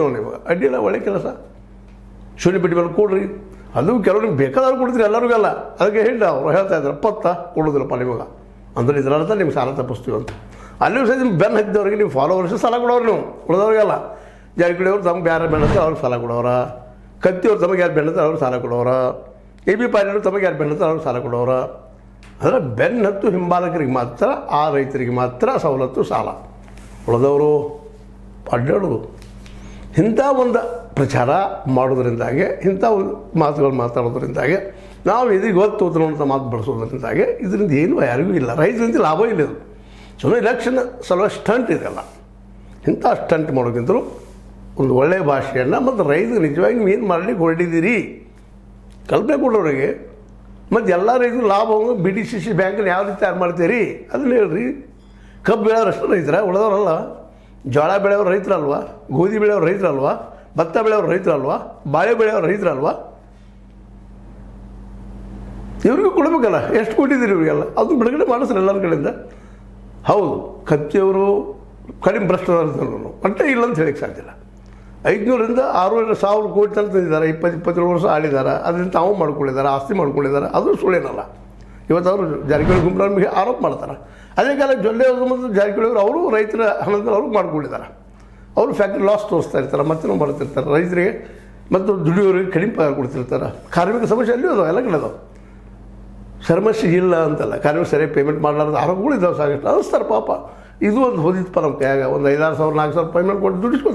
ಇವಾಗ ಅಡ್ಡಿಲ್ಲ, ಒಳ್ಳೆ ಕೆಲಸ. ಶೂನ್ಯ ಪಟ್ಟಿ ಮೇಲೆ ಕೊಡ್ರಿ, ಅದು ಕೆಲವ್ರಿಗೆ ಬೇಕಾದವ್ರು ಕೊಡ್ತೀರಿ, ಎಲ್ಲರಿಗೆಲ್ಲ. ಅದಕ್ಕೆ ಹೇಳಿ ಅವ್ರು ಹೇಳ್ತಾ ಇದ್ದಾರೆ ಪತ್ತ ಕೊಡೋದಿಲ್ಲಪ್ಪ ನಿಮಗೆ ಅಂದ್ರೆ ಇದರರ್ಥ ನಿಮ್ಗೆ ಸಾಲ ತಪ್ಪಿಸ್ತೀವಿ ಅಂತ. ಅಲ್ಲಿಯೂ ಸಹ ನಿಮ್ಗೆ ಬೆನ್ನು ಹತ್ತಿದವ್ರಿಗೆ ನೀವು ಫಾಲೋವರ್ಸ್ ಸಾಲ ಕೊಡೋರು, ನೀವು ಉಳಿದವ್ರಿಗೆಲ್ಲ. ಜಾರಕಿಹೊಳಿ ತಮ್ಗೆ ಯಾರು ಬೆನ್ನತ್ತೆ ಅವ್ರಿಗೆ ಸಾಲ ಕೊಡೋರ, ಕತ್ತಿಯವ್ರು ತಮಗೆ ಯಾರು ಬೆನ್ನತ್ತೆ ಅವ್ರಿಗೆ ಸಾಲ ಕೊಡೋರ, ಎ ಬಿ ಪಾಟೀಲ್ ತಮಗೆ ಯಾರು ಬೆನ್ನತ್ತೆ ಅವ್ರಿಗೆ ಸಾಲ ಕೊಡೋರ. ಅಂದರೆ ಬೆನ್ನತ್ತು ಹಿಂಬಾಲಕರಿಗೆ ಮಾತ್ರ, ಆ ರೈತರಿಗೆ ಮಾತ್ರ ಸವಲತ್ತು ಸಾಲ. ಉಳಿದವರು ಅಡ್ಡಾಡೋದು ಇಂಥ ಒಂದು ಪ್ರಚಾರ ಮಾಡೋದ್ರಿಂದಾಗೆ, ಇಂಥ ಒಂದು ಮಾತುಗಳು ಮಾತಾಡೋದ್ರಿಂದಾಗೆ, ನಾವು ಇದೀಗ ಒತ್ತು ಅನ್ನೋಂಥ ಮಾತು ಬಳಸೋದ್ರಿಂದಾಗೆ ಇದರಿಂದ ಏನೂ ಯಾರಿಗೂ ಇಲ್ಲ, ರೈತರಿಂದ ಲಾಭ ಇಲ್ಲ. ಇದು ಸುಮ್ಮನೆ ಇಲೆಕ್ಷನ್ ಸಲ ಸ್ಟಂಟ್ ಇದೆಲ್ಲ. ಇಂಥ ಸ್ಟಂಟ್ ಮಾಡೋಕ್ಕಿಂತಲೂ ಒಂದು ಒಳ್ಳೆಯ ಭಾಷೆಯನ್ನು ಮತ್ತು ರೈತರು ನಿಜವಾಗಿ ನೀವು ಏನು ಮಾಡಲಿಕ್ಕೆ ಹೊರಟಿದ್ದೀರಿ ಕಲ್ಪನೆ ಕೊಡೋರಿಗೆ, ಮತ್ತು ಎಲ್ಲ ರೈತರು ಲಾಭವನ್ನು BDCC ಬ್ಯಾಂಕನ್ನು ಯಾವ ರೀತಿ ತಯಾರು ಮಾಡ್ತೀರಿ ಅದನ್ನ ಹೇಳ್ರಿ. ಕಬ್ಬು ಬೆಳೆಯೋರು ಅಷ್ಟು ರೈತರ, ಉಳಿದವರಲ್ಲ. ಜೋಳ ಬೆಳೆಯೋರು ರೈತರಲ್ವಾ, ಗೋಧಿ ಬೆಳೆಯೋರು ರೈತರಲ್ವಾ, ಭತ್ತ ಬೆಳೆಯೋರು ರೈತರಲ್ವಾ, ಬಾಳೆ ಬೆಳೆಯೋರು ರೈತರಲ್ವಾ? ಇವ್ರಿಗೂ ಕೊಡಬೇಕಲ್ಲ. ಎಷ್ಟು ಕೊಟ್ಟಿದ್ದೀರಿ ಇವರಿಗೆಲ್ಲ? ಅದು ಬಿಡುಗಡೆ ಮಾಡಿಸ್ರಿ ಎಲ್ಲರ ಕಡೆಯಿಂದ. ಹೌದು, ಕತ್ತಿಯವರು ಕಡಿಮೆ ಭ್ರಷ್ಟರು ಅಷ್ಟೇ ಇಲ್ಲ ಅಂತ ಹೇಳಕ್ಕೆ ಸಾಧ್ಯ ಇಲ್ಲ. 500ರಿಂದ 600,000 ಕೋಟಿ ತನಕ ತಂದಿದ್ದಾರೆ, 20-27 ವರ್ಷ ಆಳಿದ್ದಾರೆ. ಅದರಿಂದ ತಾವು ಮಾಡ್ಕೊಂಡಿದ್ದಾರೆ, ಆಸ್ತಿ ಮಾಡ್ಕೊಂಡಿದ್ದಾರೆ. ಅದು ಸುಳ್ಳೇನಲ್ಲ. ಇವತ್ತು ಅವರು ಜಾರಕಿಹೊಳಿ ಗುಂಪುಗಳ ಮೇಲೆ ಆರೋಪ ಮಾಡ್ತಾರೆ. ಅದೇ ಕಾಲ ಜೊಲ್ಲೆ ಅವರು ಮತ್ತು ಜಾರಕಿಹೊಳಿ ಅವರು ರೈತರ ಹಣದಲ್ಲಿ ಅವರು ಮಾಡ್ಕೊಂಡಿದ್ದಾರೆ. ಅವರು ಫ್ಯಾಕ್ಟ್ರಿ ಲಾಸ್ ತೋರಿಸ್ತಾ ಇರ್ತಾರೆ, ಮತ್ತೆ ಬರ್ತಿರ್ತಾರೆ ರೈತರಿಗೆ ಮತ್ತು ದುಡಿಯೋರಿಗೆ ಕಡಿಮೆ ಪಗಾರ ಕೊಡ್ತಿರ್ತಾರೆ. ಕಾರ್ಮಿಕ ಸಮಸ್ಯೆ ಅಲ್ಲಿ ಅದಾವೆ, ಎಲ್ಲ ಕಡೆ ಅದಾವೆ. ಸಮಸ್ಯೆ ಇಲ್ಲ ಅಂತಲ್ಲ, ಕಾರ್ಮಿಕ ಸರಿಯಾಗಿ ಪೇಮೆಂಟ್ ಮಾಡಲಾರ್ದು ಆರೋಪಗಳು ಇದ್ದಾವೆ, ಸಾಕಷ್ಟು ಅನಿಸ್ತಾರೆ ಪಾಪ. ಇದು ಒಂದು ಹೋದಿತ್ತಪ್ಪ ನಮ್ಮ ಕೈಯಾಗ. ಒಂದು 5,000-6,000 ಪೇಮೆಂಟ್ ಕೊಟ್ಟು ದುಡಿಸ್ಕೊತಾರೆ.